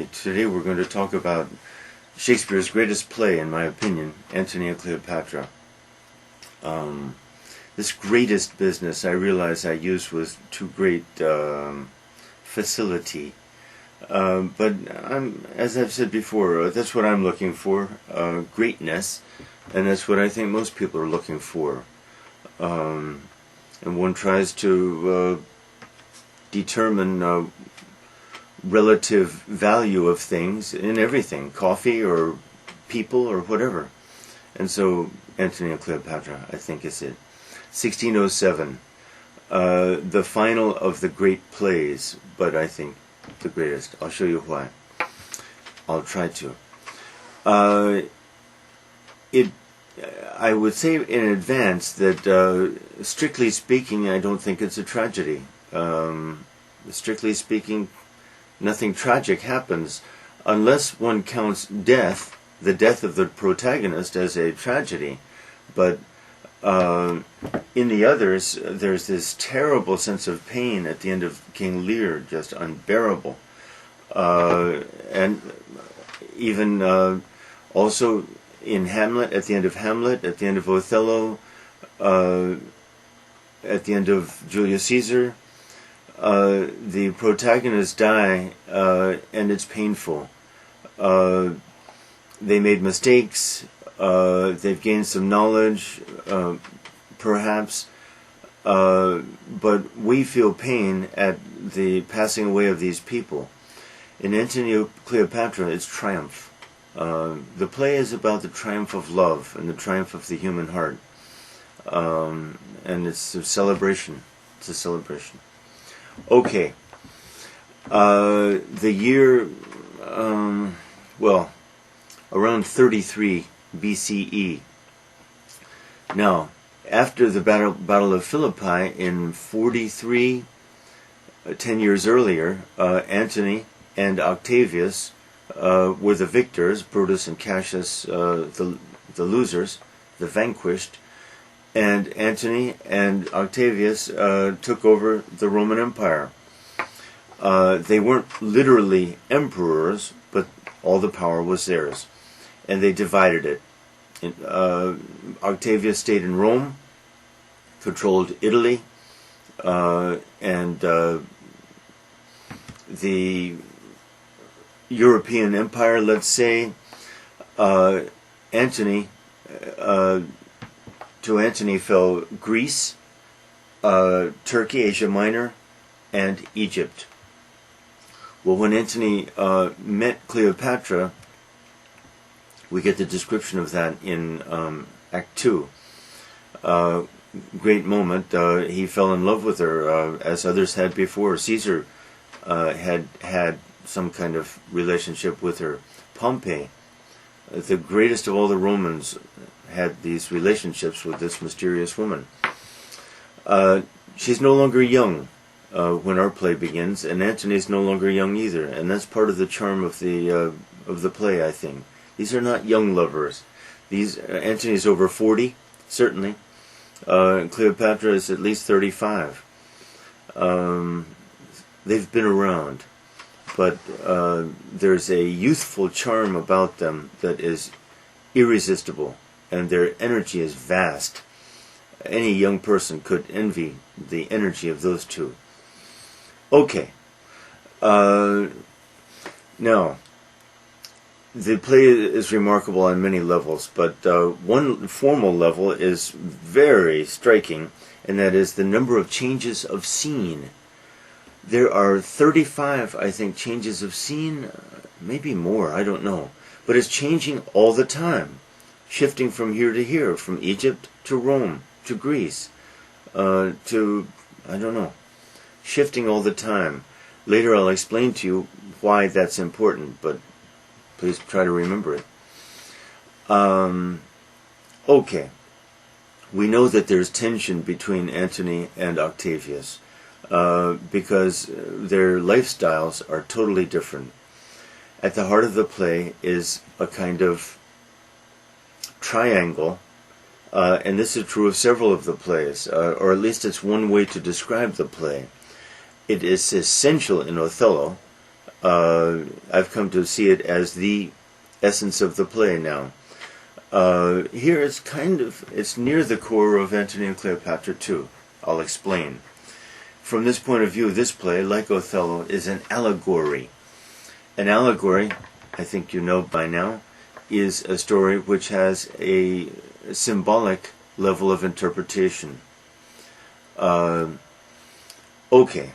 Today we're going to talk about Shakespeare's greatest play, in my opinion, Antony and Cleopatra. This greatest business, I realize I used with too great facility. But as I've said before, that's what I'm looking for, greatness, and that's what I think most people are looking for. And one tries to determine relative value of things in everything, coffee or people or whatever. And so Antony and Cleopatra, I think, is it. 1607, the final of the great plays, but I think the greatest. I'll show you why. I'll try to. I would say in advance that, strictly speaking, I don't think it's a tragedy. Strictly speaking, nothing tragic happens unless one counts death, the death of the protagonist, as a tragedy. But in the others, there's this terrible sense of pain at the end of King Lear, just unbearable. And even also in Hamlet, at the end of Hamlet, at the end of Othello, at the end of Julius Caesar, the protagonists die, and it's painful. They made mistakes, they've gained some knowledge, perhaps, but we feel pain at the passing away of these people. In Antony and Cleopatra, it's triumph. The play is about the triumph of love and the triumph of the human heart, and it's a celebration. It's a celebration. Okay, the year, well, around 33 BCE. Now, after the Battle of Philippi in 43, 10 years earlier, Antony and Octavius were the victors, Brutus and Cassius the losers, the vanquished, and Antony and Octavius took over the Roman Empire. They weren't literally emperors, but all the power was theirs, and they divided it. Octavius stayed in Rome, controlled Italy, and the European Empire, let's say. To Antony fell Greece, Turkey, Asia Minor, and Egypt. Well, when Antony met Cleopatra, we get the description of that in Act 2. Great moment. He fell in love with her, as others had before. Caesar had some kind of relationship with her. Pompey, the greatest of all the Romans, had these relationships with this mysterious woman. She's no longer young when our play begins, and Antony's no longer young either, and that's part of the charm of the play, I think. These are not young lovers. Antony's over 40, certainly. Cleopatra is at least 35. They've been around, but there's a youthful charm about them that is irresistible, and their energy is vast. Any young person could envy the energy of those two. Okay. Now, the play is remarkable on many levels, but one formal level is very striking, and that is the number of changes of scene. There are 35, I think, changes of scene, maybe more, I don't know. But it's changing all the time, shifting from here to here, from Egypt to Rome, to Greece, to, I don't know, shifting all the time. Later I'll explain to you why that's important, but please try to remember it. Okay. We know that there's tension between Antony and Octavius because their lifestyles are totally different. At the heart of the play is a kind of triangle, and this is true of several of the plays, or at least it's one way to describe the play. It is essential in Othello, I've come to see it as the essence of the play now. Here it's near the core of Antony and Cleopatra too. I'll explain. From this point of view, this play, like Othello, is an allegory. An allegory, I think you know by now, is a story which has a symbolic level of interpretation. Okay.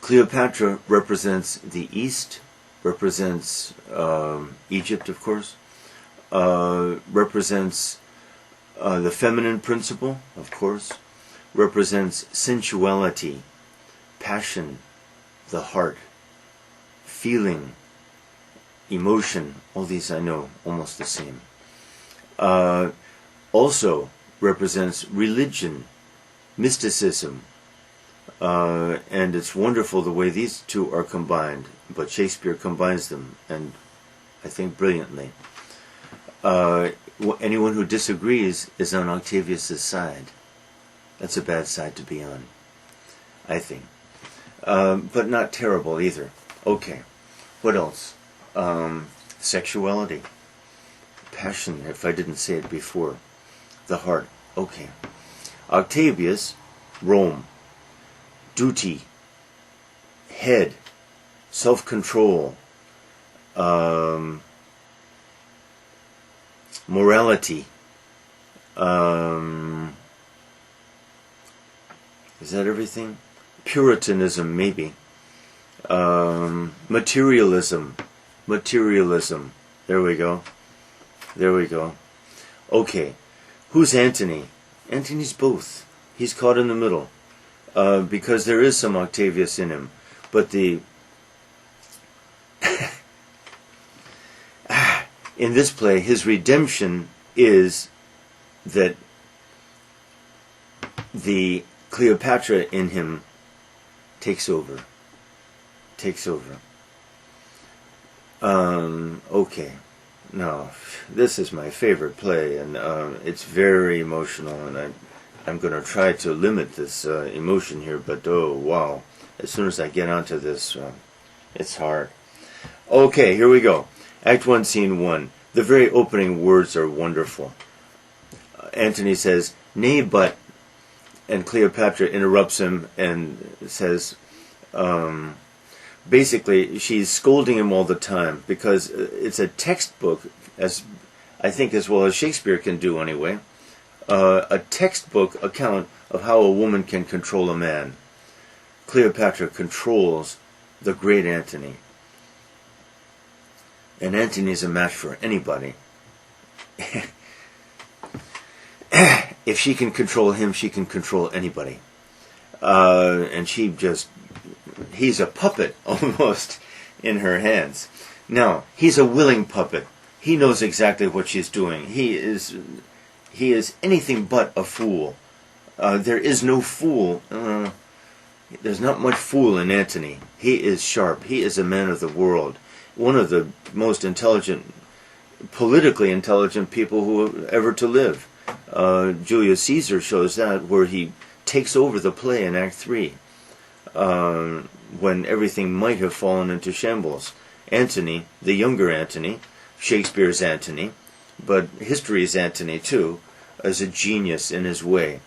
Cleopatra represents the East, represents Egypt, of course, represents the feminine principle, of course, represents sensuality, passion, the heart, feeling, emotion. All these I know almost the same. Also represents religion, mysticism, and it's wonderful the way these two are combined, but Shakespeare combines them, and I think brilliantly. Anyone who disagrees is on Octavius's side. That's a bad side to be on, I think. But not terrible either. Okay, what else? Sexuality, passion, if I didn't say it before, the heart. Okay. Octavius, Rome, duty, head, self-control, morality, is that everything? Puritanism, maybe. Materialism. There we go. Okay. Who's Antony? Antony's both. He's caught in the middle. Because there is some Octavius in him. But in this play, his redemption is that the Cleopatra in him takes over. Okay. No, this is my favorite play, and it's very emotional, and I'm going to try to limit this emotion here, but oh, wow. As soon as I get onto this, it's hard. Okay, here we go. Act 1, Scene 1. The very opening words are wonderful. Antony says, "Nay, but," and Cleopatra interrupts him and says, basically, she's scolding him all the time because it's a textbook, as I think as well as Shakespeare can do anyway, a textbook account of how a woman can control a man. Cleopatra controls the great Antony. And Antony's a match for anybody. If she can control him, she can control anybody. And he's a puppet almost in her hands. Now, he's a willing puppet. He knows exactly what she's doing. He is anything but a fool. There is no fool. There's not much fool in Antony. He is sharp. He is a man of the world. One of the most intelligent, politically intelligent people who ever to live. Julius Caesar shows that, where he takes over the play in Act 3, when everything might have fallen into shambles. Antony, the younger Antony, Shakespeare's Antony, but history's Antony too, as a genius in his way.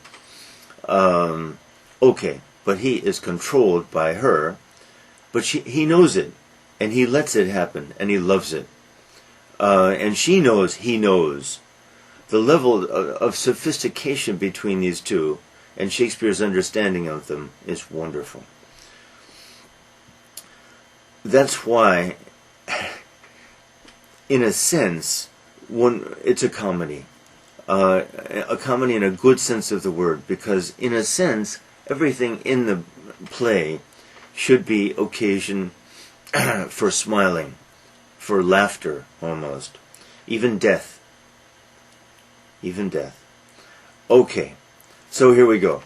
Okay, but he is controlled by her, but he knows it, and he lets it happen, and he loves it. And she knows he knows. The level of sophistication between these two and Shakespeare's understanding of them is wonderful. That's why, in a sense, it's a comedy. A comedy in a good sense of the word, because in a sense, everything in the play should be occasion for smiling, for laughter almost, even death. Okay, so here we go.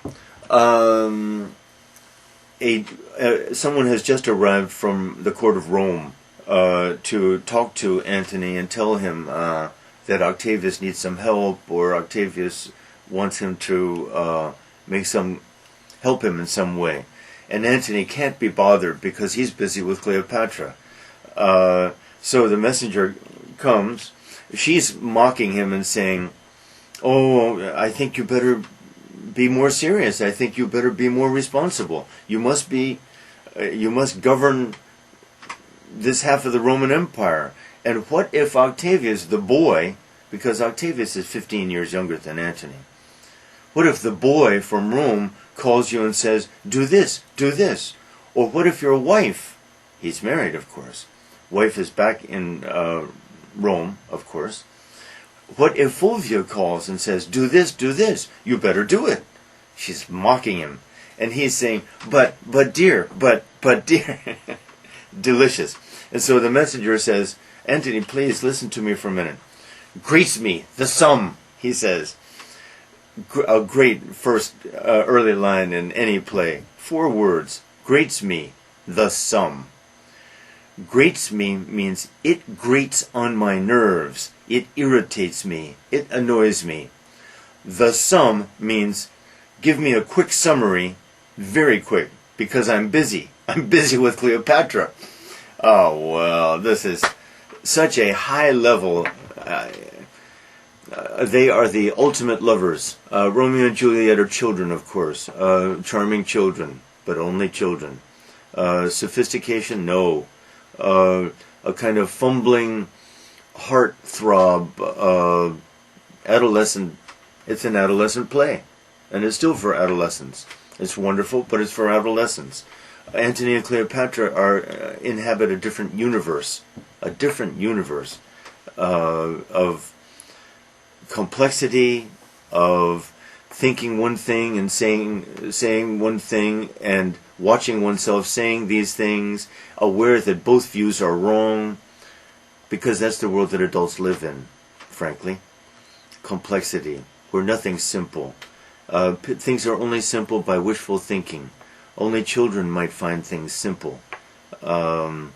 Someone has just arrived from the court of Rome to talk to Antony and tell him that Octavius needs some help, or Octavius wants him to help him in some way. and Antony can't be bothered because he's busy with Cleopatra. So the messenger comes. She's mocking him and saying, "Oh, I think you better be more serious. I think you better be more responsible. You must govern this half of the Roman Empire. And what if Octavius, the boy, because Octavius is 15 years younger than Antony, what if the boy from Rome calls you and says, do this, do this? Or what if your wife," he's married, of course, wife is back in Rome, of course, "what if Fulvia calls and says, do this, you better do it?" She's mocking him. And he's saying, but dear. Delicious. And so the messenger says, "Antony, please listen to me for a minute. Greets me, the sum," he says. A great first early line in any play. 4 words. Grates me, the sum. Grates me means it grates on my nerves. It irritates me. It annoys me. The sum means give me a quick summary, very quick, because I'm busy. I'm busy with Cleopatra. Oh, well, this is such a high level. They are the ultimate lovers. Romeo and Juliet are children, of course. Charming children, but only children. Sophistication, no. A kind of fumbling heartthrob, adolescent. It's an adolescent play, and it's still for adolescents. It's wonderful, but it's for adolescents. Antony and Cleopatra inhabit a different universe of complexity, of thinking one thing and saying one thing, and watching oneself saying these things, aware that both views are wrong, because that's the world that adults live in, frankly. Complexity, where nothing's simple. Things are only simple by wishful thinking. Only children might find things simple. The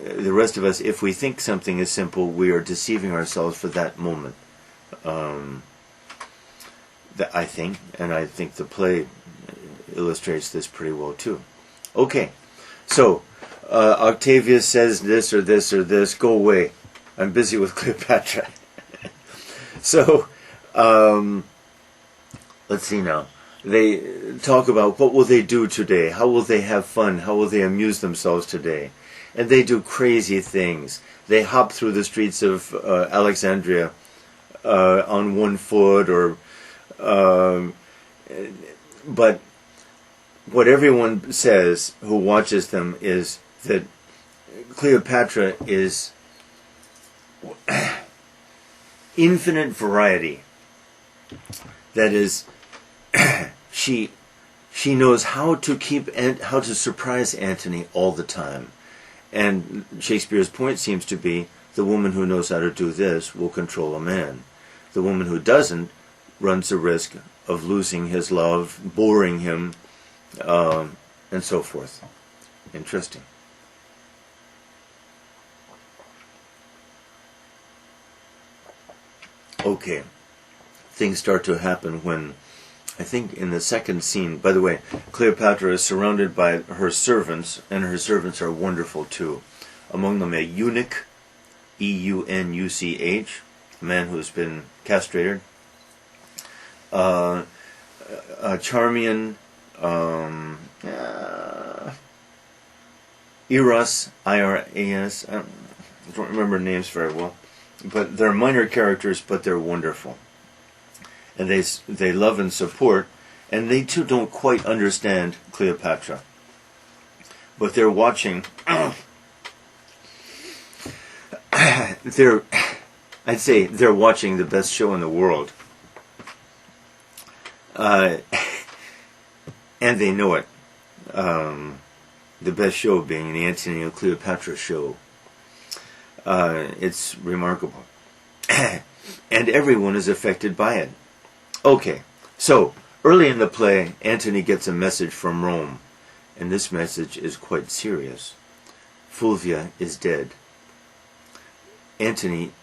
rest of us, if we think something is simple, we are deceiving ourselves for that moment. I think the play illustrates this pretty well too. Okay, so Octavius says this or this or this. Go away. I'm busy with Cleopatra. So let's see now. They talk about what will they do today? How will they have fun? How will they amuse themselves today? And they do crazy things. They hop through the streets of Alexandria on one foot, but what everyone says who watches them is that Cleopatra is infinite variety. That is, she knows how to surprise Antony all the time. And Shakespeare's point seems to be, the woman who knows how to do this will control a man. The woman who doesn't runs the risk of losing his love, boring him, and so forth. Interesting. Okay. Things start to happen when, I think in the second scene, by the way, Cleopatra is surrounded by her servants, and her servants are wonderful too. Among them a eunuch, E-U-N-U-C-H, a man who's been castrated. A Charmian, Eros, I-R-A-S, I don't remember names very well, but they're minor characters, but they're wonderful. And they love and support, and they too don't quite understand Cleopatra. But they're watching, I'd say they're watching the best show in the world. And they know it. The best show being the Antony and Cleopatra show. It's remarkable. And everyone is affected by it. Okay, so early in the play, Antony gets a message from Rome, and this message is quite serious. Fulvia is dead. Antony,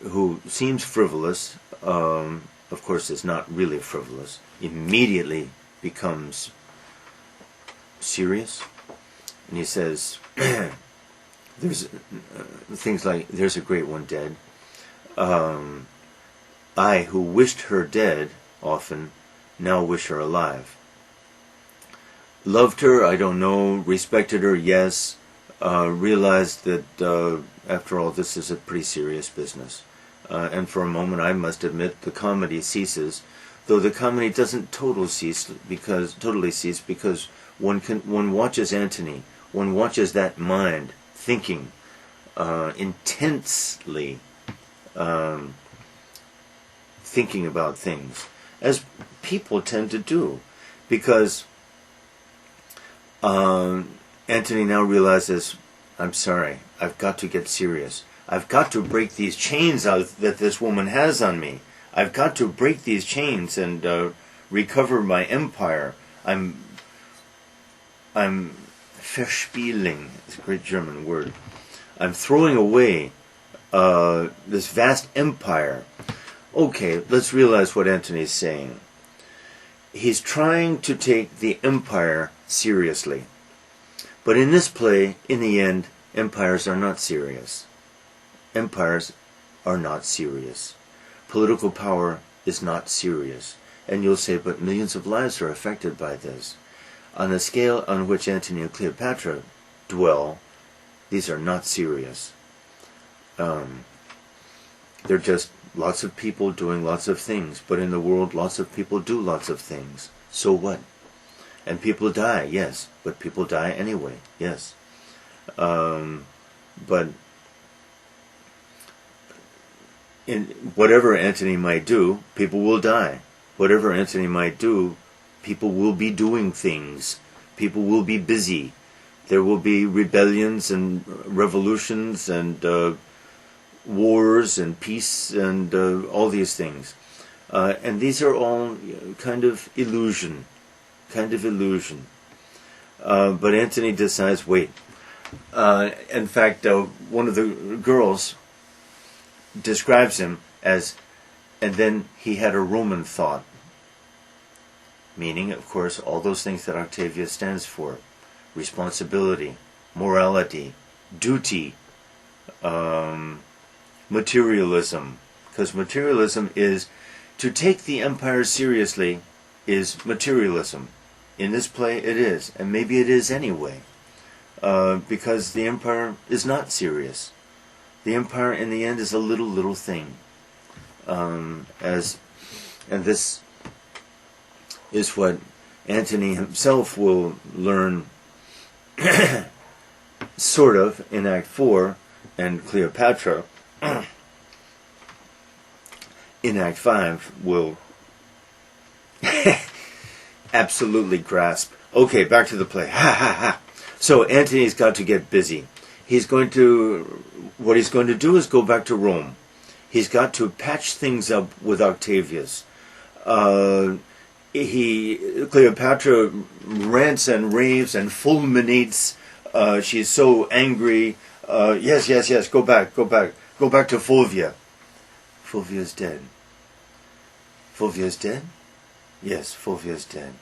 who seems frivolous, of course is not really frivolous, immediately becomes serious? And he says, there's things like, there's a great one dead. I, who wished her dead often, now wish her alive. Loved her, I don't know. Respected her, yes. Realized that, after all, this is a pretty serious business. And for a moment, I must admit, the comedy ceases, though the comedy doesn't totally cease because one watches Antony, one watches that mind thinking intensely, thinking about things, as people tend to do, because Antony now realizes, I'm sorry, I've got to get serious. I've got to break these chains out that this woman has on me. I've got to break these chains and recover my empire. I'm verspieling. It's a great German word. I'm throwing away this vast empire. Okay, let's realize what Antony's saying. He's trying to take the empire seriously. But in this play, in the end, empires are not serious. Empires are not serious. Political power is not serious. And you'll say, but millions of lives are affected by this. On the scale on which Antony and Cleopatra dwell, these are not serious. They're just lots of people doing lots of things. But in the world, lots of people do lots of things. So what? And people die, yes. But people die anyway, yes. But in whatever Antony might do, people will die. Whatever Antony might do, people will be doing things. People will be busy. There will be rebellions and revolutions and wars and peace and all these things. And these are all kind of illusion. But Antony decides, wait. In fact, one of the girls describes him as, and then he had a Roman thought. Meaning, of course, all those things that Octavia stands for. Responsibility, morality, duty, materialism. Because materialism is, to take the empire seriously is materialism. In this play it is, and maybe it is anyway. Because the empire is not serious. The empire, in the end, is a little thing. And this is what Antony himself will learn, sort of, in Act 4, and Cleopatra, in Act 5, will absolutely grasp. Okay, back to the play. So Antony's got to get busy. What he's going to do is go back to Rome. He's got to patch things up with Octavius. Cleopatra rants and raves and fulminates. She's so angry. Yes, go back to Fulvia. Fulvia's dead. Fulvia's dead? Yes, Fulvia's dead.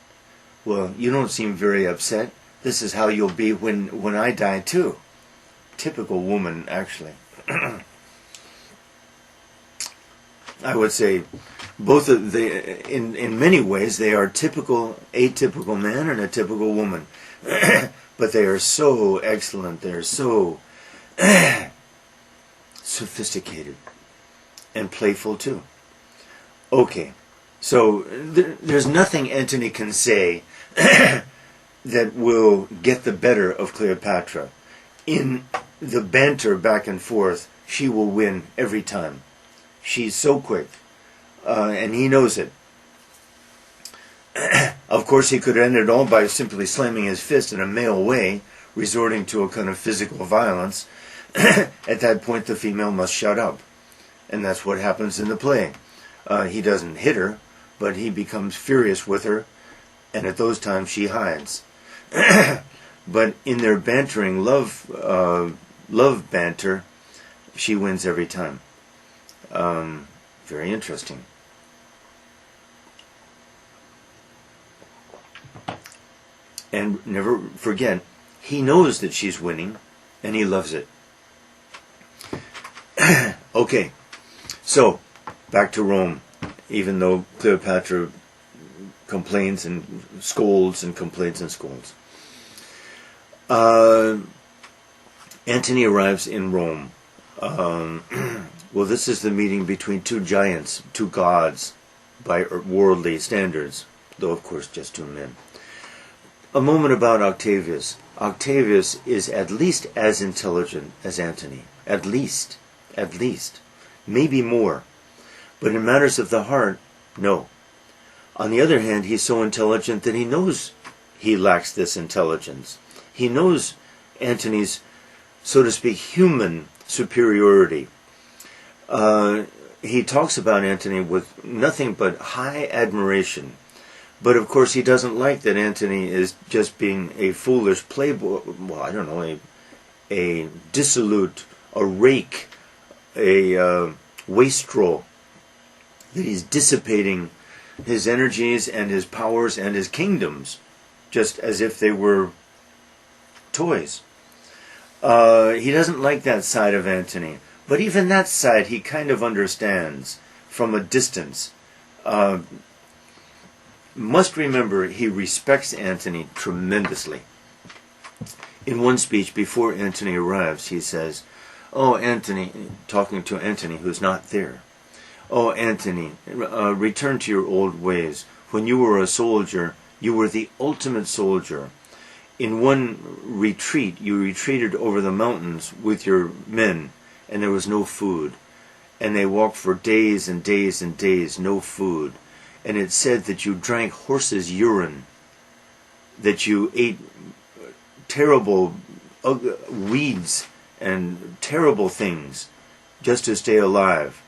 Well, you don't seem very upset. This is how you'll be when I die too. Typical woman, actually. I would say both of in many ways they are atypical man and a typical woman. But they are so excellent, they're so sophisticated and playful too. Okay, so there's nothing Antony can say that will get the better of Cleopatra. In the banter back and forth, she will win every time. She's so quick, and he knows it. Of course, he could end it all by simply slamming his fist in a male way, resorting to a kind of physical violence. At that point, the female must shut up. And that's what happens in the play. He doesn't hit her, but he becomes furious with her, and at those times she hides. But in their bantering love banter, she wins every time. Very And never forget, he knows that she's winning, and he loves it. Okay, so back to Rome. Even though Cleopatra complains and scolds and complains and scolds. Antony arrives in Rome. Well, this is the meeting between two giants, two gods, by worldly standards, though of course just two men. A moment about Octavius. Octavius is at least as intelligent as Antony. At least. Maybe more. But in matters of the heart, no. On the other hand, he's so intelligent that he knows he lacks this intelligence. He knows Antony's, so to speak, human superiority. He talks about Antony with nothing but high admiration. But of course he doesn't like that Antony is just being a foolish playboy, well, I don't know, a dissolute, a rake, a wastrel, that he's dissipating his energies and his powers and his kingdoms just as if they were toys. He doesn't like that side of Antony. But even that side he kind of understands from a distance. Must remember, he respects Antony tremendously. In one speech before Antony arrives, he says, "Oh, Antony," talking to Antony who's not there, "Oh, Antony, return to your old ways. When you were a soldier, you were the ultimate soldier. In one retreat, you retreated over the mountains with your men, and there was no food. And they walked for days and days and days, no food. And it said that you drank horses' urine, that you ate terrible weeds and terrible things just to stay alive."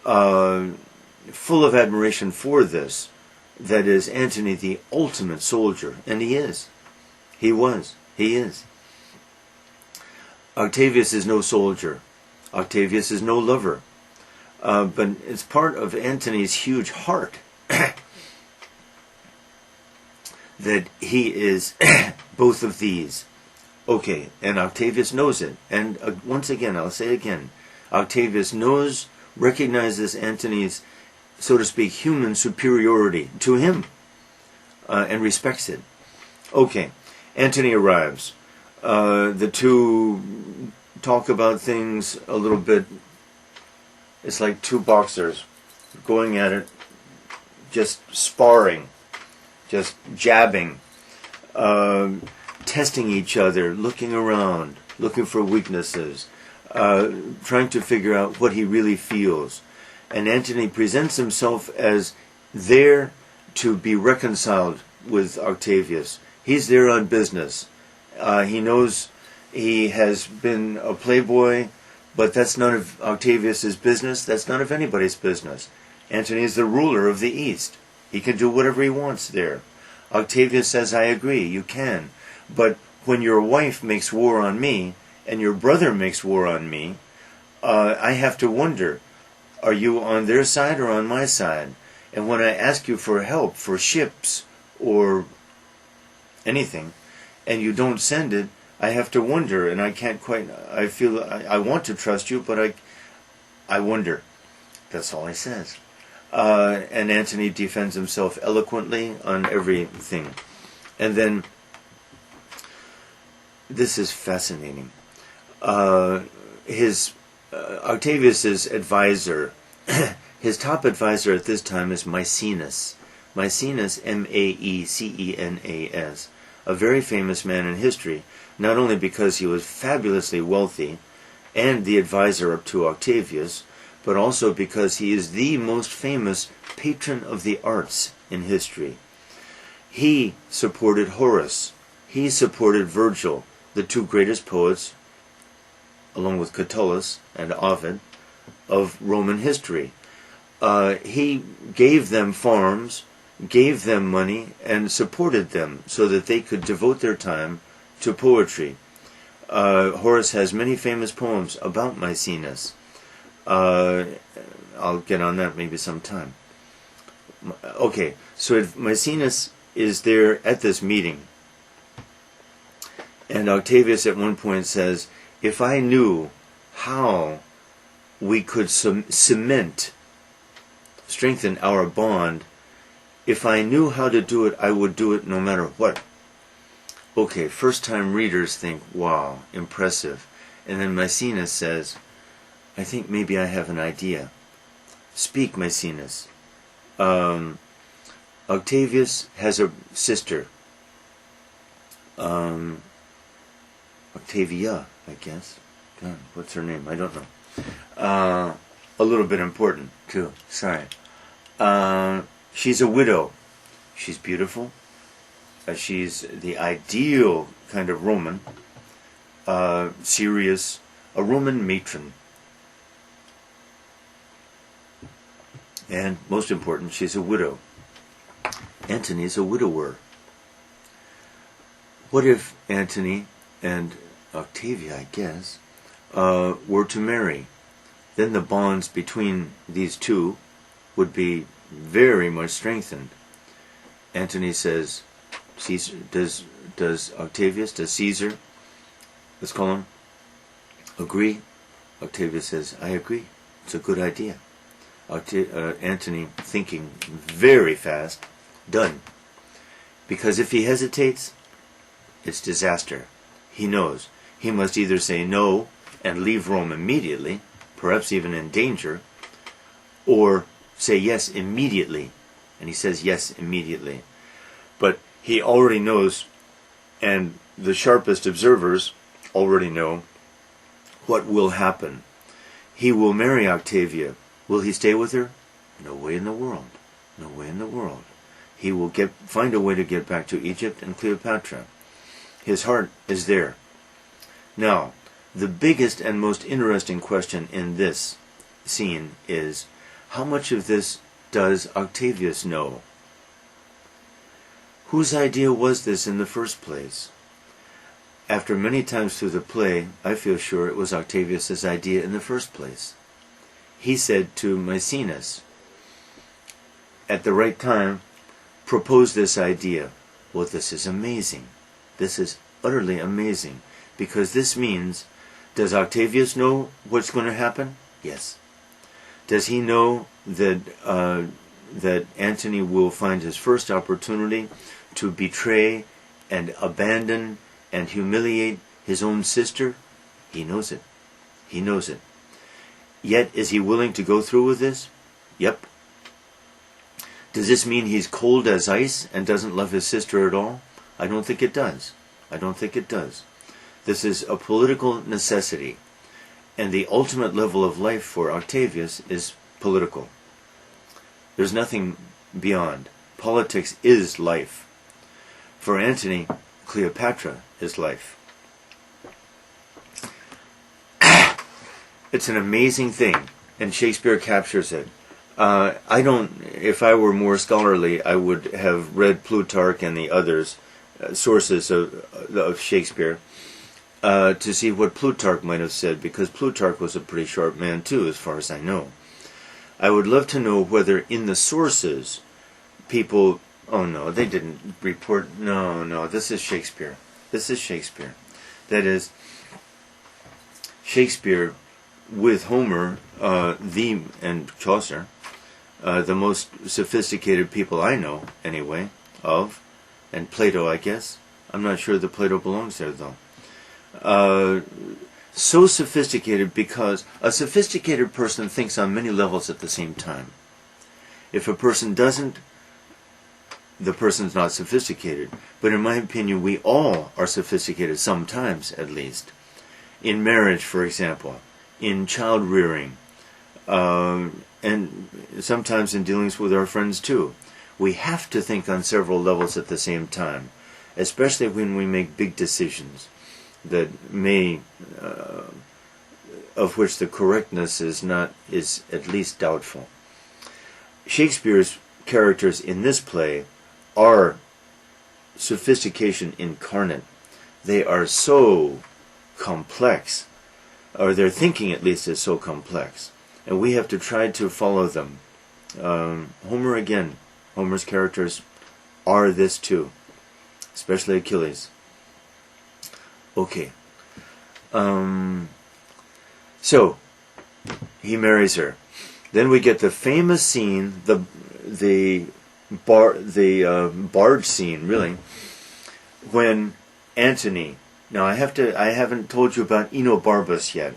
Full of admiration for this, that is Antony the ultimate soldier, and he is. He was. He is. Octavius is no soldier. Octavius is no lover. But it's part of Antony's huge heart that he is both of these. Okay, and Octavius knows it. And once again, I'll say again, Octavius knows, recognizes Antony's, so to speak, human superiority to him, and respects it. Okay, Antony arrives. The two talk about things a little bit. It's like two boxers going at it, just sparring, just jabbing, testing each other, looking around, looking for weaknesses, trying to figure out what he really feels. And Antony presents himself as there to be reconciled with Octavius. He's there on business. He knows he has been a playboy, but that's none of Octavius's business. That's none of anybody's business. Antony is the ruler of the East. He can do whatever he wants there. Octavius says, "I agree, you can. But when your wife makes war on me, and your brother makes war on me, I have to wonder, are you on their side or on my side? And when I ask you for help, for ships, or anything, and you don't send it, I have to wonder, and I can't quite, I feel, I want to trust you, but I wonder." That's all he says. And Antony defends himself eloquently on everything. And then, this is fascinating. Octavius's advisor, his top advisor at this time is Maecenas. Maecenas, Maecenas, a very famous man in history, not only because he was fabulously wealthy and the advisor to Octavius, but also because he is the most famous patron of the arts in history. He supported Horace. He supported Virgil, the two greatest poets, along with Catullus and Ovid, of Roman history. He gave them farms, gave them money, and supported them so that they could devote their time to poetry. Horace has many famous poems about Maecenas. I'll get on that maybe sometime. Okay, so Maecenas is there at this meeting, And Octavius at one point says, if I knew how we could cement, strengthen our bond, if I knew how to do it, I would do it no matter what. Okay, first-time readers think, wow, impressive. And then Maecenas says, I think maybe I have an idea. Speak, Maecenas. Octavius has a sister. Octavia, I guess. God, what's her name? I don't know. A little bit important, too. Sorry. She's a widow. She's beautiful. She's the ideal kind of Roman. Serious. A Roman matron. And most important, she's a widow. Antony is a widower. What if Antony and Octavia, I guess, were to marry? Then the bonds between these two would be very much strengthened. Antony says, Caesar, does Octavius, does Caesar, let's call him, agree? Octavius says, I agree. It's a good idea. Antony, thinking very fast, done. Because if he hesitates, it's disaster. He knows. He must either say no and leave Rome immediately, perhaps even in danger, or say yes immediately. And he says yes immediately. But he already knows, and the sharpest observers already know, what will happen. He will marry Octavia. Will he stay with her? No way in the world. No way in the world. He will find a way to get back to Egypt and Cleopatra. His heart is there. Now, the biggest and most interesting question in this scene is, how much of this does Octavius know? Whose idea was this in the first place? After many times through the play, I feel sure it was Octavius's idea in the first place. He said to Maecenas, at the right time, propose this idea. Well, this is amazing. This is utterly amazing. Because this means, does Octavius know what's going to happen? Yes. Does he know that that Antony will find his first opportunity to betray and abandon and humiliate his own sister? He knows it. He knows it. Yet, is he willing to go through with this? Yep. Does this mean he's cold as ice and doesn't love his sister at all? I don't think it does. I don't think it does. This is a political necessity. And the ultimate level of life for Octavius is political. There's nothing beyond. Politics is life. For Antony, Cleopatra is life. It's an amazing thing, and Shakespeare captures it. If I were more scholarly, I would have read Plutarch and the others, sources of Shakespeare, to see what Plutarch might have said, because Plutarch was a pretty sharp man too, as far as I know. I would love to know whether in the sources, people, oh no, they didn't report, no, this is Shakespeare. This is Shakespeare. That is, Shakespeare, with Homer, and Chaucer, the most sophisticated people I know, anyway, of, and Plato, I guess. I'm not sure that Plato belongs there, though. So sophisticated because a sophisticated person thinks on many levels at the same time. If a person doesn't, the person's not sophisticated. But in my opinion, we all are sophisticated sometimes, at least. In marriage, for example. In child rearing. And sometimes in dealings with our friends, too. We have to think on several levels at the same time. Especially when we make big decisions that may, of which the correctness is at least doubtful. Shakespeare's characters in this play are sophistication incarnate. They are so complex, or their thinking at least is so complex, and we have to try to follow them. Homer again, Homer's characters are this too, especially Achilles. Okay. So he marries her. Then we get the famous scene, the barge scene, really, when Antony. Now I haven't told you about Enobarbus yet.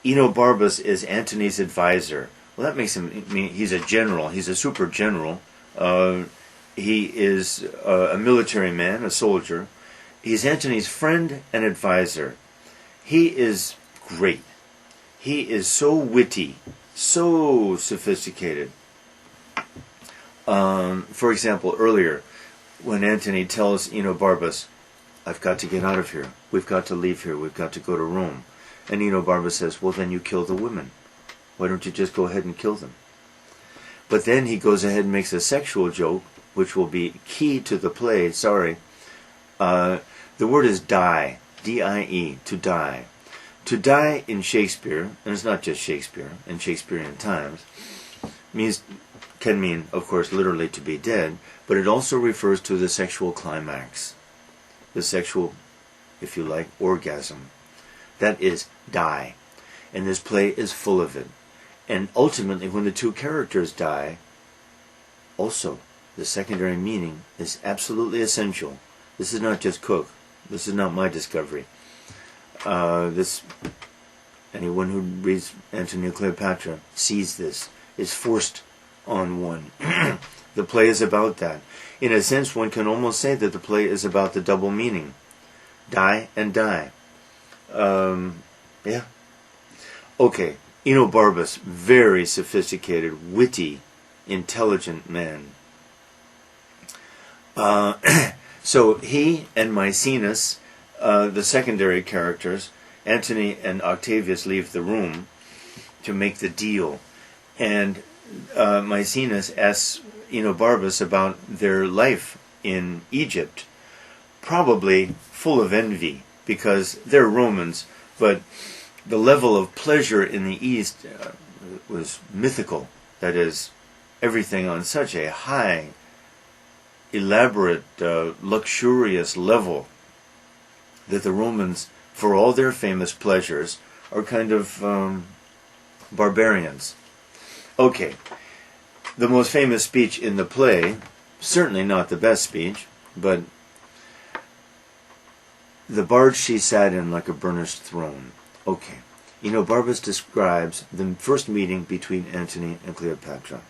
Enobarbus is Antony's advisor. Well, that makes him. I mean, he's a general. He's a super general. He is a military man, a soldier. He's Antony's friend and advisor. He is great. He is so witty, so sophisticated. For example, earlier, when Antony tells Enobarbus, "I've got to get out of here. We've got to leave here. We've got to go to Rome." And Enobarbus says, "Well, then you kill the women. Why don't you just go ahead and kill them?" But then he goes ahead and makes a sexual joke, which will be key to the play. Sorry. The word is die. D-I-E, to die. To die in Shakespeare, and it's not just Shakespeare, in Shakespearean times, can mean, of course, literally to be dead, but it also refers to the sexual climax. The sexual, if you like, orgasm. That is die. And this play is full of it. And ultimately, when the two characters die, also, the secondary meaning is absolutely essential. This is not just Cook. This is not my discovery. Anyone who reads Antony and Cleopatra sees this. It's forced on one. The play is about that. In a sense, one can almost say that the play is about the double meaning. Die and die. Yeah. Okay. Enobarbus, very sophisticated, witty, intelligent man. So he and Maecenas, the secondary characters, Antony and Octavius, leave the room to make the deal. And Maecenas asks Enobarbus about their life in Egypt, probably full of envy, because they're Romans, but the level of pleasure in the East was mythical. That is, everything on such a high, elaborate, luxurious level that the Romans, for all their famous pleasures, are kind of barbarians. Okay, the most famous speech in the play, certainly not the best speech, but the barge she sat in like a burnished throne. Okay, Enobarbus describes the first meeting between Antony and Cleopatra.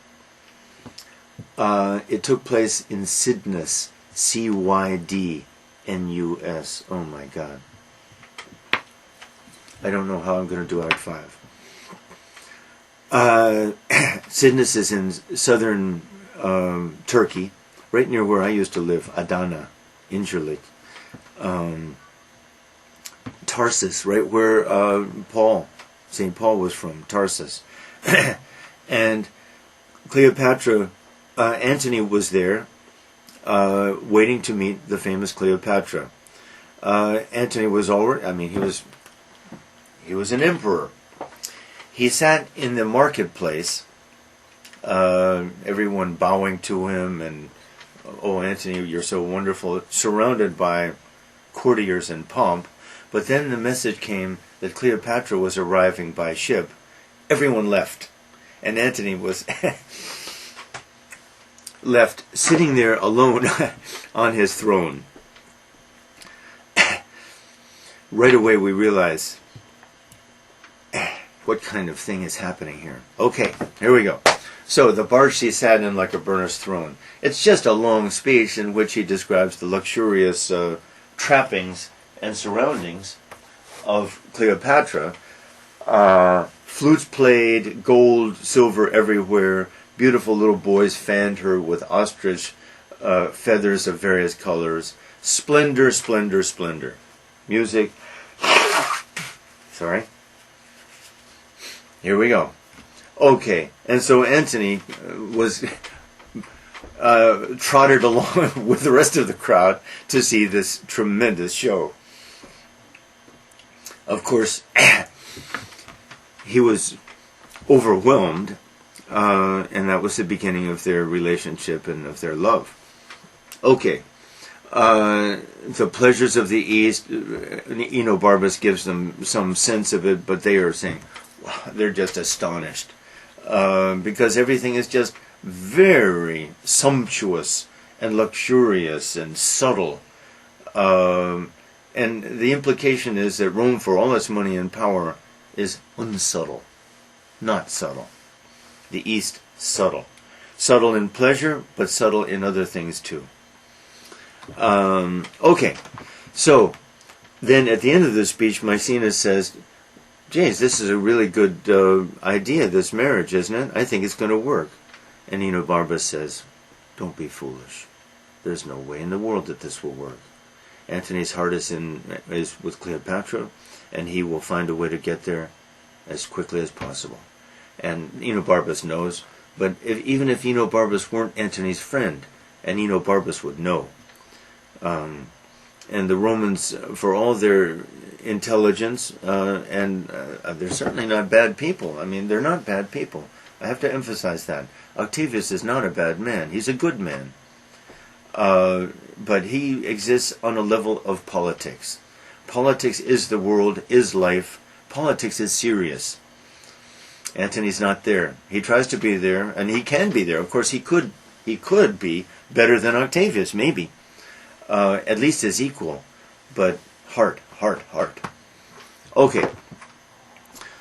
It took place in Cydnus, C-Y-D-N-U-S. Oh my God. I don't know how I'm going to do Act 5. Cydnus is in southern Turkey, right near where I used to live, Adana, Incirlik. Tarsus, right where St. Paul was from, Tarsus. And Cleopatra, Antony was there, waiting to meet the famous Cleopatra. Antony was already, he was an emperor. He sat in the marketplace, everyone bowing to him, and, "Oh, Antony, you're so wonderful," surrounded by courtiers and pomp. But then the message came that Cleopatra was arriving by ship. Everyone left. And Antony was left sitting there alone on his throne. Right away we realize what kind of thing is happening here. Okay, here we go. So the barge she sat in like a burnished throne. It's just a long speech in which he describes the luxurious trappings and surroundings of Cleopatra. Flutes played, gold, silver everywhere. Beautiful little boys fanned her with ostrich feathers of various colors. Splendor, splendor, splendor. Music. Sorry. Here we go. Okay, and so Antony was trotted along with the rest of the crowd to see this tremendous show. Of course, he was overwhelmed, and that was the beginning of their relationship and of their love. Okay, The pleasures of the East, Enobarbus gives them some sense of it, but they are saying, wow, they're just astonished. Because everything is just very sumptuous and luxurious and subtle. And the implication is that Rome, for all its money and power, is unsubtle, not subtle. The East, subtle. Subtle in pleasure, but subtle in other things too. Okay, so then at the end of the speech, Maecenas says, James, this is a really good idea, this marriage, isn't it? I think it's going to work. And Enobarbus says, don't be foolish. There's no way in the world that this will work. Antony's heart is with Cleopatra, and he will find a way to get there as quickly as possible. And Enobarbus knows, but even if Enobarbus weren't Antony's friend, and Enobarbus would know. And the Romans, for all their intelligence, and they're certainly not bad people. I mean, they're not bad people. I have to emphasize that. Octavius is not a bad man. He's a good man. But he exists on a level of politics. Politics is the world, is life. Politics is serious. Antony's not there. He tries to be there, and he can be there. Of course, he could be better than Octavius, maybe. At least his equal. But heart. Okay.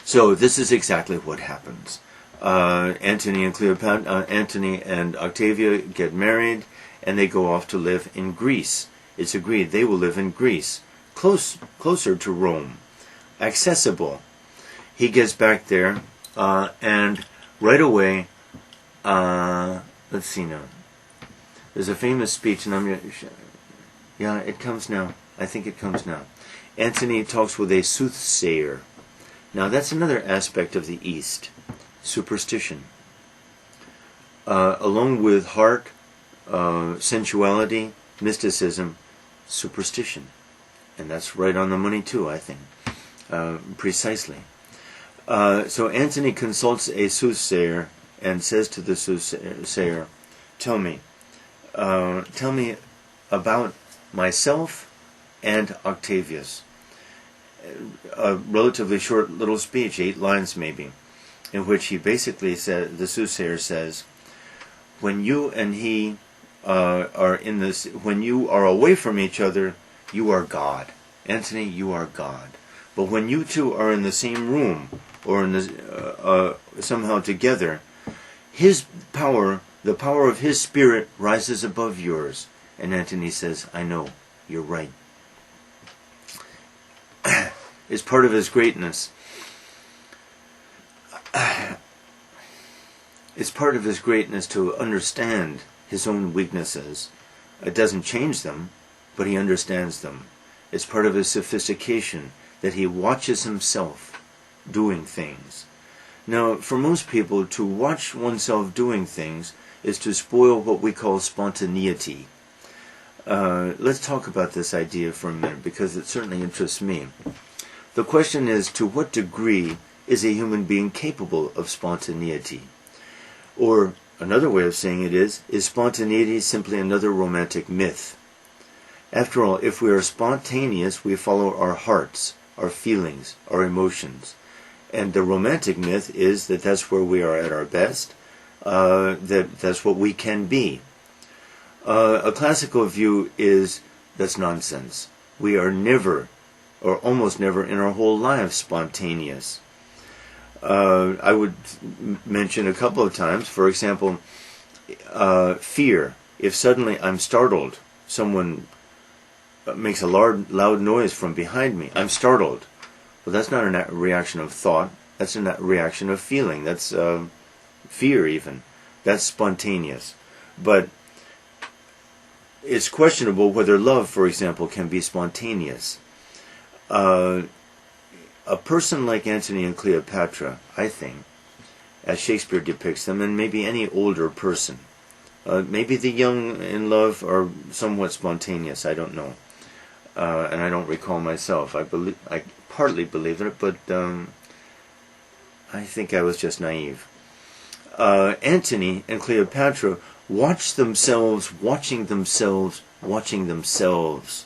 So this is exactly what happens. Antony and Octavia get married, and they go off to live in Greece. It's agreed they will live in Greece, closer to Rome, accessible. He gets back there, and right away, let's see now. There's a famous speech, and yeah, it comes now. I think it comes now. Antony talks with a soothsayer. Now that's another aspect of the East, superstition. Along with heart, sensuality, mysticism, superstition. And that's right on the money too, I think. Precisely. So Antony consults a soothsayer and says to the soothsayer, tell me about myself and Octavius. A relatively short little speech, 8 lines maybe, in which he basically said, the soothsayer says, when you and he are in this, when you are away from each other, you are God. Antony, you are God. But when you two are in the same room, or in the, somehow together, his power, the power of his spirit, rises above yours. And Antony says, I know, you're right. It's part of his greatness. It's part of his greatness to understand his own weaknesses. It doesn't change them, but he understands them. It's part of his sophistication that he watches himself doing things. Now, for most people, to watch oneself doing things is to spoil what we call spontaneity. Let's talk about this idea for a minute, because it certainly interests me. The question is, to what degree is a human being capable of spontaneity? Or, another way of saying it is spontaneity simply another romantic myth? After all, if we are spontaneous, we follow our hearts, our feelings, our emotions. And the romantic myth is that that's where we are at our best, that's what we can be. A classical view is that's nonsense. We are never, or almost never in our whole lives, spontaneous. I would mention a couple of times, for example, fear. If suddenly I'm startled, someone makes a loud noise from behind me, I'm startled. Well, that's not a reaction of thought, that's a reaction of feeling, that's fear even. That's spontaneous. But it's questionable whether love, for example, can be spontaneous. A person like Antony and Cleopatra, I think, as Shakespeare depicts them, and maybe any older person, maybe the young in love are somewhat spontaneous, I don't know. And I don't recall myself. I partly believe in it, but I think I was just naive. Antony and Cleopatra watching themselves watching themselves.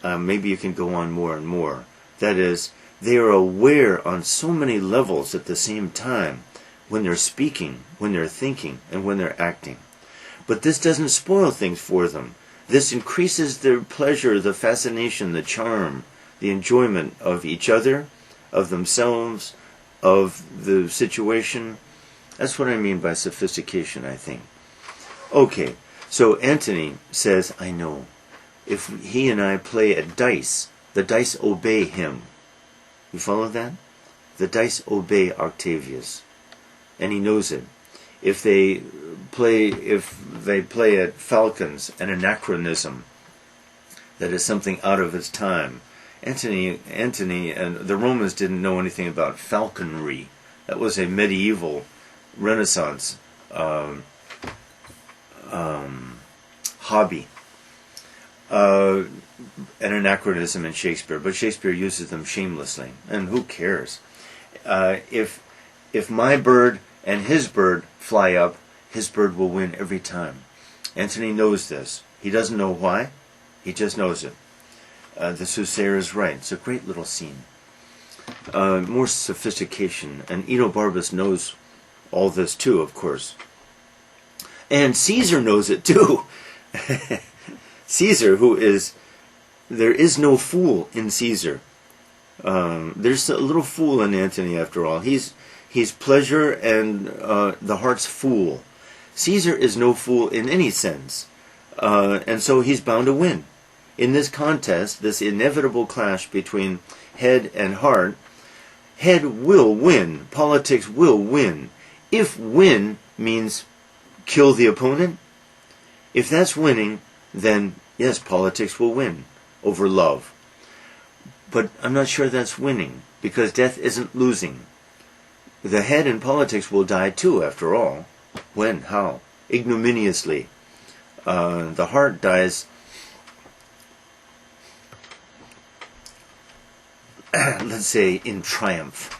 Maybe you can go on more and more. That is, they are aware on so many levels at the same time, when they're speaking, when they're thinking, and when they're acting. But this doesn't spoil things for them. This increases their pleasure, the fascination, the charm, the enjoyment of each other, of themselves, of the situation. That's what I mean by sophistication, I think. Okay, so Antony says, I know. If he and I play at dice, the dice obey him. You follow that? The dice obey Octavius. And he knows it. If they play at falcons, an anachronism that is something out of its time. Antony and the Romans didn't know anything about falconry. That was a medieval Renaissance hobby. An anachronism in Shakespeare, but Shakespeare uses them shamelessly, and who cares? If my bird and his bird fly up, his bird will win every time. Antony knows this. He doesn't know why. He just knows it. The soothsayer is right. It's a great little scene. More sophistication. And Enobarbus knows all this too, of course. And Caesar knows it too. Caesar, there is no fool in Caesar. There's a little fool in Antony after all. He's pleasure and the heart's fool. Caesar is no fool in any sense. And so he's bound to win. In this contest, this inevitable clash between head and heart, head will win. Politics will win. If win means kill the opponent, if that's winning, then yes, politics will win over love. But I'm not sure that's winning, because death isn't losing. The head in politics will die too, after all. When? How? Ignominiously. The heart dies, let's say, in triumph.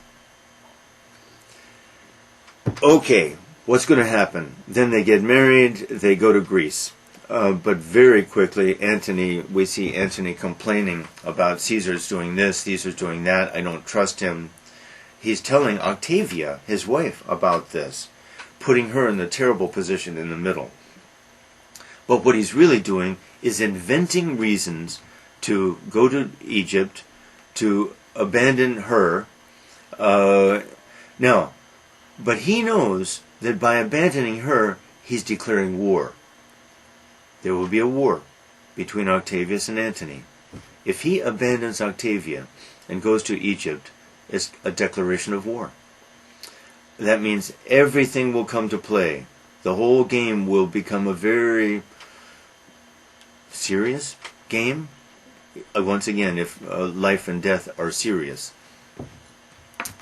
Okay, what's going to happen? Then they get married, they go to Greece. But very quickly, we see Antony complaining about Caesar's doing this, Caesar's doing that, I don't trust him. He's telling Octavia, his wife, about this, putting her in the terrible position in the middle. But what he's really doing is inventing reasons to go to Egypt, to abandon her. Now, but he knows that by abandoning her, he's declaring war. There will be a war between Octavius and Antony. If he abandons Octavia and goes to Egypt, it's a declaration of war. That means everything will come to play. The whole game will become a very serious game. Once again, if life and death are serious.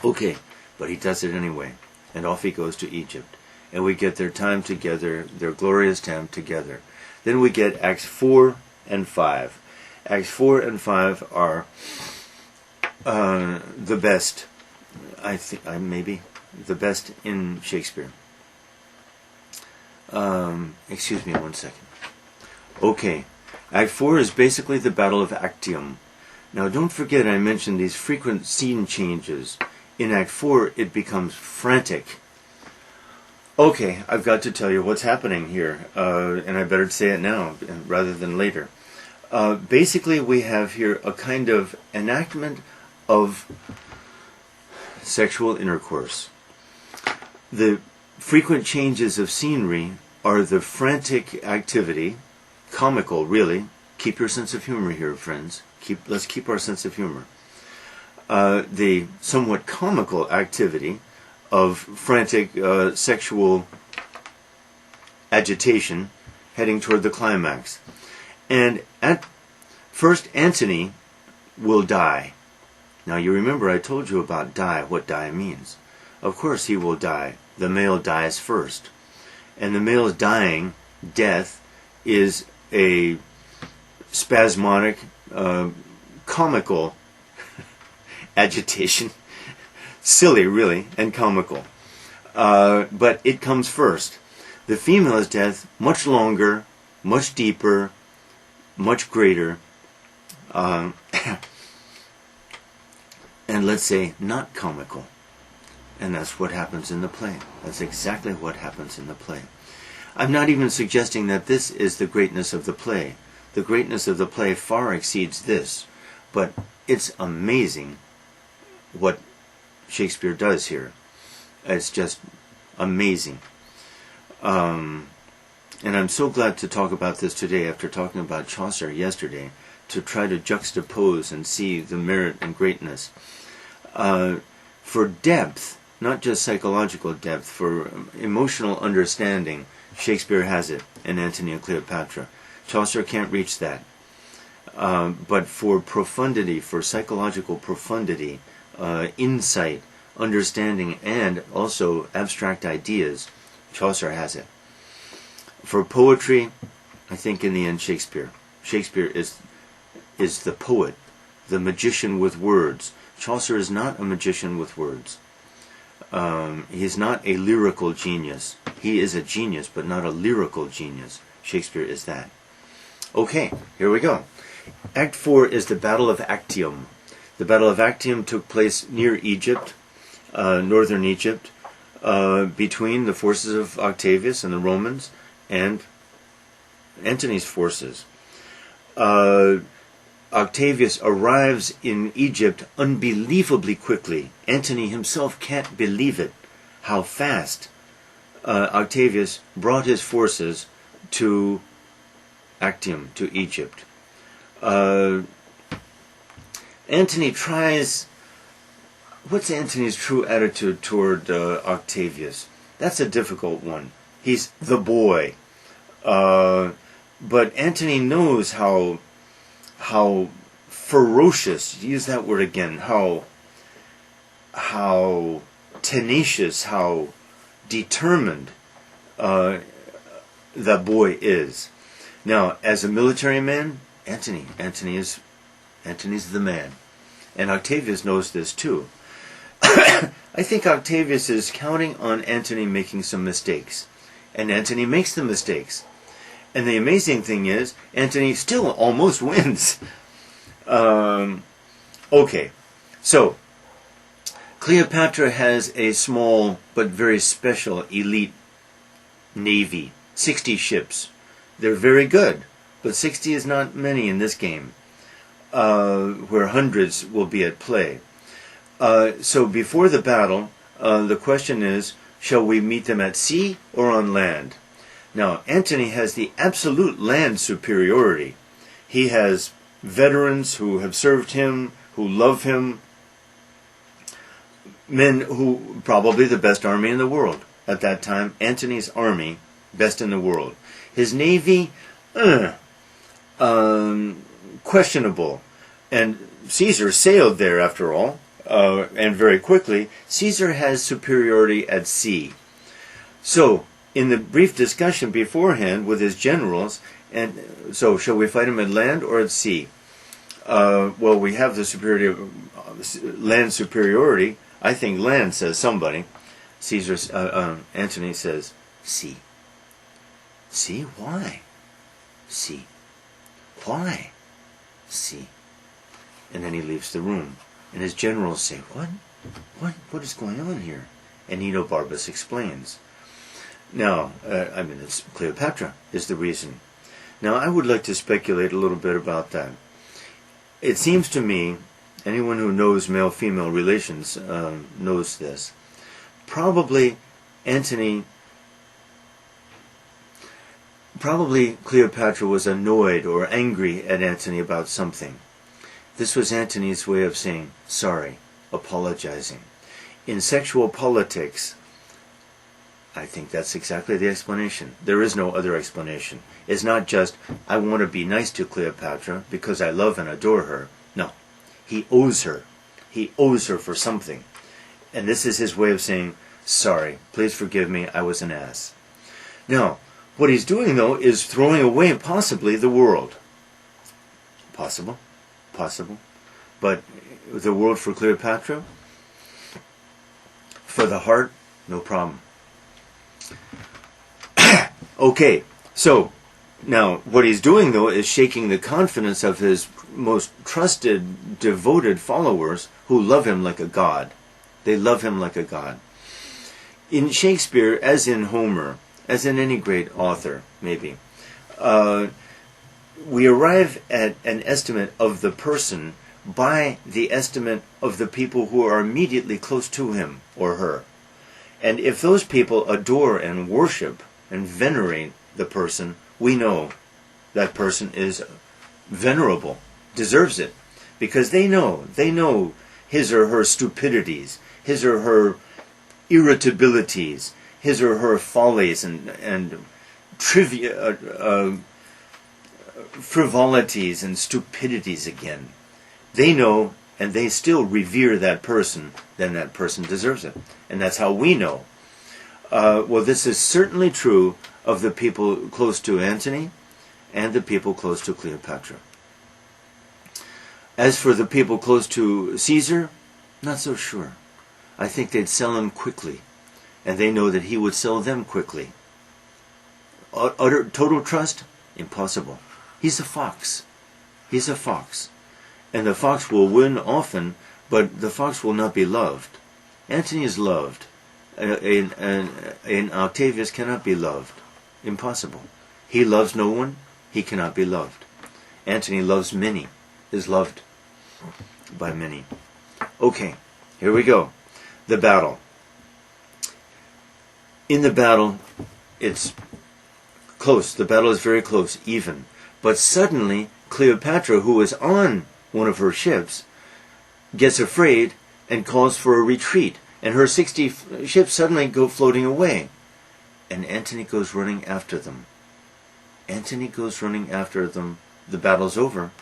Okay, but he does it anyway. And off he goes to Egypt. And we get their time together, their glorious time together. Then we get Acts 4 and 5. Acts 4 and 5 are the best, I think, maybe, the best in Shakespeare. Excuse me one second. Okay, Act 4 is basically the Battle of Actium. Now don't forget I mentioned these frequent scene changes. In Act 4 it becomes frantic. Okay, I've got to tell you what's happening here, and I better say it now rather than later. Basically, we have here a kind of enactment of sexual intercourse. The frequent changes of scenery are the frantic activity, comical, really. Keep your sense of humor here, friends. Let's keep our sense of humor. The somewhat comical activity of frantic sexual agitation heading toward the climax. And at first Antony will die. Now you remember I told you about die, what die means. Of course he will die. The male dies first. And the male's dying, death, is a spasmodic, comical agitation. Silly, really, and comical. But it comes first. The female's death, much longer, much deeper, much greater, and let's say not comical. And that's what happens in the play. That's exactly what happens in the play. I'm not even suggesting that this is the greatness of the play. The greatness of the play far exceeds this. But it's amazing what Shakespeare does here. It's just amazing. And I'm so glad to talk about this today after talking about Chaucer yesterday, to try to juxtapose and see the merit and greatness. For depth, not just psychological depth, for emotional understanding, Shakespeare has it in Antony and Cleopatra. Chaucer can't reach that. But for profundity, for psychological profundity, insight, understanding, and also abstract ideas, Chaucer has it. For poetry, I think in the end Shakespeare. Shakespeare is the poet, the magician with words. Chaucer is not a magician with words. He is not a lyrical genius. He is a genius, but not a lyrical genius. Shakespeare is that. Okay, here we go. Act 4 is the Battle of Actium. The Battle of Actium took place near Egypt, northern Egypt, between the forces of Octavius and the Romans and Antony's forces. Octavius arrives in Egypt unbelievably quickly. Antony himself can't believe it, how fast Octavius brought his forces to Actium, to Egypt. Antony tries... What's Antony's true attitude toward Octavius? That's a difficult one. He's the boy. But Antony knows how ferocious, use that word again, how tenacious, how determined the boy is. Now, as a military man, Antony's the man. And Octavius knows this too. I think Octavius is counting on Antony making some mistakes. And Antony makes the mistakes. And the amazing thing is, Antony still almost wins. Okay, so Cleopatra has a small but very special elite navy, 60 ships. They're very good, but 60 is not many in this game, where hundreds will be at play. So before the battle, the question is, shall we meet them at sea or on land? Now, Antony has the absolute land superiority. He has veterans who have served him, who love him, men who, probably the best army in the world. At that time, Antony's army, best in the world. His navy, questionable. And Caesar sailed there, after all, and very quickly. Caesar has superiority at sea. So, in the brief discussion beforehand with his generals, and so shall we fight him at land or at sea? Well, we have the land superiority. I think land, says somebody. Antony says sea. Sea? Why? Sea. Why? Sea. And then he leaves the room. And his generals say, What is going on here? And Enobarbus explains. Now, it's Cleopatra is the reason. Now, I would like to speculate a little bit about that. It seems to me, anyone who knows male-female relations knows this. Probably Cleopatra was annoyed or angry at Antony about something. This was Antony's way of saying sorry, apologizing. In sexual politics, I think that's exactly the explanation. There is no other explanation. It's not just, I want to be nice to Cleopatra because I love and adore her. No. He owes her. He owes her for something. And this is his way of saying, sorry, please forgive me, I was an ass. Now, what he's doing, though, is throwing away possibly the world. Possible. But the world for Cleopatra? For the heart? No problem. Okay, so Now, what he's doing, though, is shaking the confidence of his most trusted, devoted followers who love him like a god. They love him like a god. In Shakespeare, as in Homer, as in any great author, maybe, we arrive at an estimate of the person by the estimate of the people who are immediately close to him or her. And if those people adore and worship and venerate the person, we know that person is venerable, deserves it, because they know his or her stupidities, his or her irritabilities, his or her follies and frivolities and stupidities again. They know, and they still revere that person, then that person deserves it. And that's how we know. Well, this is certainly true of the people close to Antony and the people close to Cleopatra. As for the people close to Caesar, not so sure. I think they'd sell him quickly, and they know that he would sell them quickly. Utter total trust? Impossible. He's a fox. He's a fox. And the fox will win often, but the fox will not be loved. Antony is loved. And Octavius cannot be loved. Impossible. He loves no one. He cannot be loved. Antony loves many. Is loved by many. Okay, here we go. The battle. In the battle, it's close. The battle is very close, even. But suddenly, Cleopatra, who is on one of her ships, gets afraid and calls for a retreat. And her 60 ships suddenly go floating away. And Antony goes running after them. Antony goes running after them. The battle's over.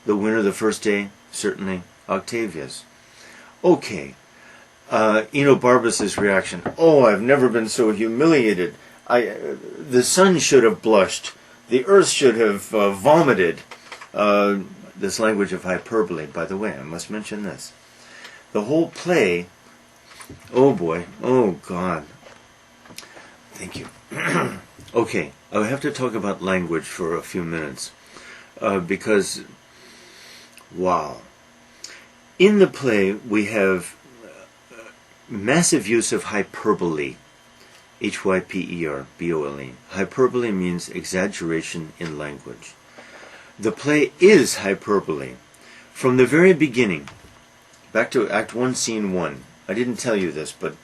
The winner the first day, certainly Octavius. Okay. Enobarbus' reaction. Oh, I've never been so humiliated. The sun should have blushed. The earth should have vomited. This language of hyperbole, by the way, I must mention this. The whole play, oh boy, oh God. Thank you. Okay, I have to talk about language for a few minutes. Because, wow. In the play, we have massive use of hyperbole. Hyperbole. Hyperbole means exaggeration in language. The play is hyperbole. From the very beginning, back to Act 1, Scene 1. I didn't tell you this, but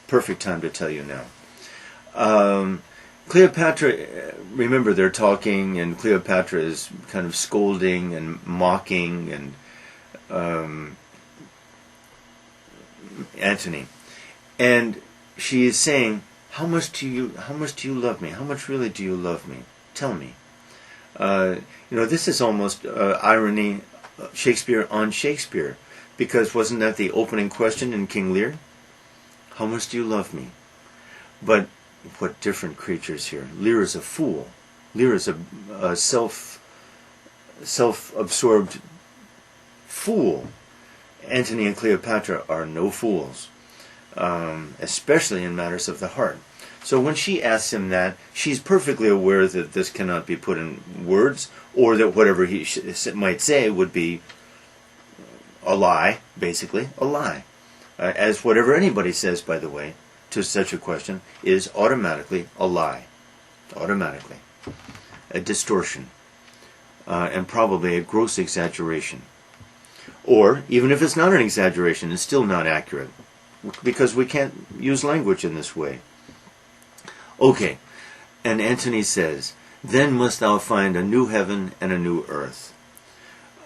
perfect time to tell you now. Cleopatra, remember they're talking, and Cleopatra is kind of scolding and mocking and Antony. And she is saying, how much do you love me? How much really do you love me? Tell me. This is almost irony, Shakespeare on Shakespeare, because wasn't that the opening question in King Lear? How much do you love me? But what different creatures here. Lear is a fool. Lear is a self-absorbed fool. Antony and Cleopatra are no fools, especially in matters of the heart. So when she asks him that, she's perfectly aware that this cannot be put in words, or that whatever he might say would be a lie, basically, a lie. As whatever anybody says, by the way, to such a question, is automatically a lie. Automatically. A distortion. And probably a gross exaggeration. Or, even if it's not an exaggeration, it's still not accurate. Because we can't use language in this way. Okay, and Antony says, then must thou find a new heaven and a new earth.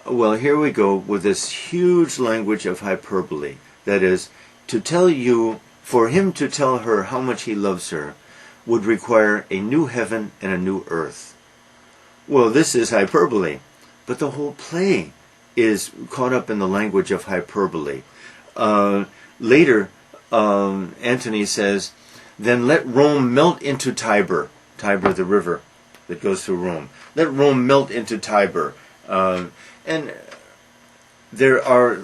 Well, here we go with this huge language of hyperbole. That is, to tell you, for him to tell her how much he loves her, would require a new heaven and a new earth. Well, this is hyperbole, but the whole play is caught up in the language of hyperbole. Later, Antony says, then let Rome melt into Tiber. Tiber, the river that goes through Rome. Let Rome melt into Tiber. And there are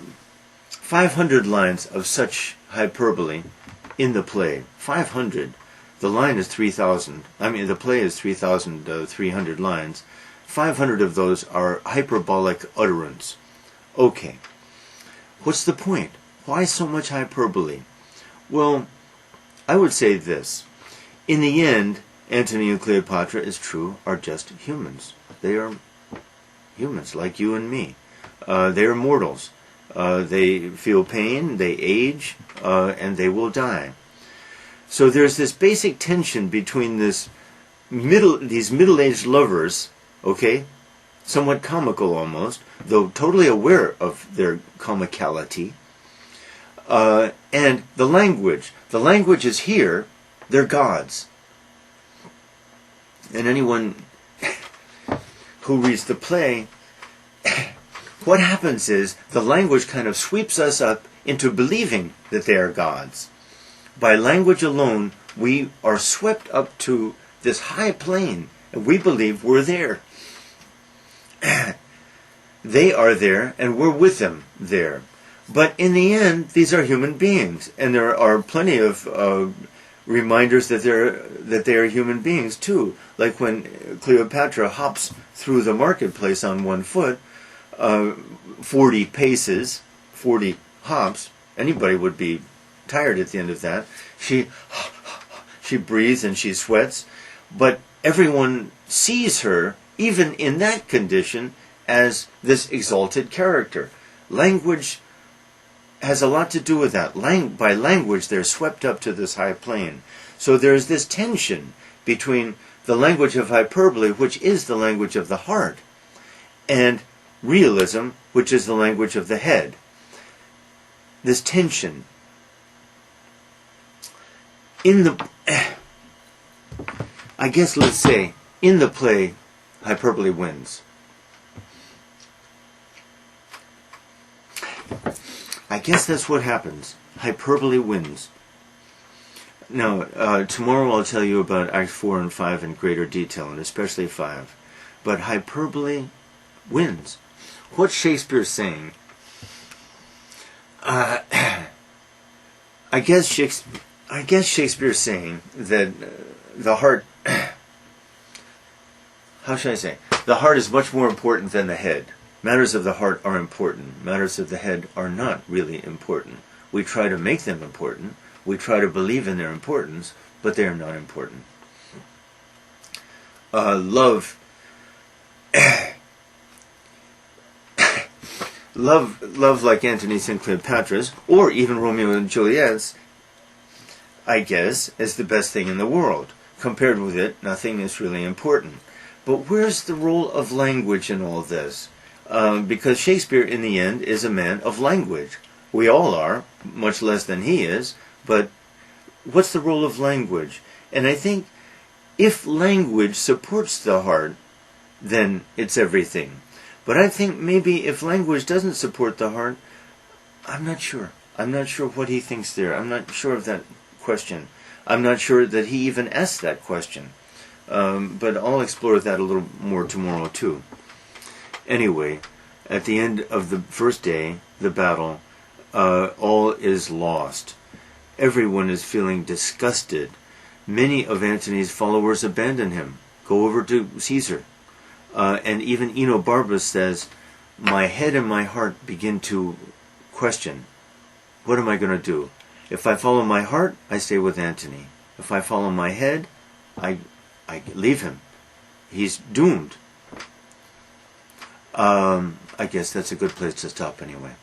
500 lines of such hyperbole in the play. 500. The line is 3,000. I mean, the play is 3,300 lines. 500 of those are hyperbolic utterance. Okay. What's the point? Why so much hyperbole? Well, I would say this. In the end, Antony and Cleopatra, is true, are just humans. They are humans like you and me. They are mortals. They feel pain, they age, and they will die. So there's this basic tension between these middle-aged lovers, okay, somewhat comical almost, though totally aware of their comicality, and the language. The language is here. They're gods. And anyone who reads the play, what happens is the language kind of sweeps us up into believing that they are gods. By language alone, we are swept up to this high plane, and we believe we're there. They are there, and we're with them there. But in the end, these are human beings, and there are plenty of reminders that they are human beings too. Like when Cleopatra hops through the marketplace on one foot, 40 paces, 40 hops. Anybody would be tired at the end of that. She breathes and she sweats, but everyone sees her, even in that condition, as this exalted character. Language has a lot to do with that. By language, they're swept up to this high plane. So there's this tension between the language of hyperbole, which is the language of the heart, and realism, which is the language of the head. This tension. I guess let's say, in the play, hyperbole wins. I guess that's what happens. Hyperbole wins. Now, tomorrow I'll tell you about Act 4 and 5 in greater detail, and especially 5. But hyperbole wins. What's Shakespeare saying? I guess Shakespeare's saying that the heart... How should I say? The heart is much more important than the head. Matters of the heart are important. Matters of the head are not really important. We try to make them important. We try to believe in their importance, but they are not important. Love, like Antony's and Cleopatra's, or even Romeo and Juliet's, I guess, is the best thing in the world. Compared with it, nothing is really important. But where's the role of language in all this? Because Shakespeare, in the end, is a man of language. We all are, much less than he is, but what's the role of language? And I think if language supports the heart, then it's everything. But I think maybe if language doesn't support the heart, I'm not sure. I'm not sure what he thinks there. I'm not sure of that question. I'm not sure that he even asked that question. But I'll explore that a little more tomorrow too. Anyway, at the end of the first day, the battle, all is lost. Everyone is feeling disgusted. Many of Antony's followers abandon him, go over to Caesar. And even Enobarbus says, my head and my heart begin to question, what am I going to do? If I follow my heart, I stay with Antony. If I follow my head, I leave him. He's doomed. I guess that's a good place to stop anyway.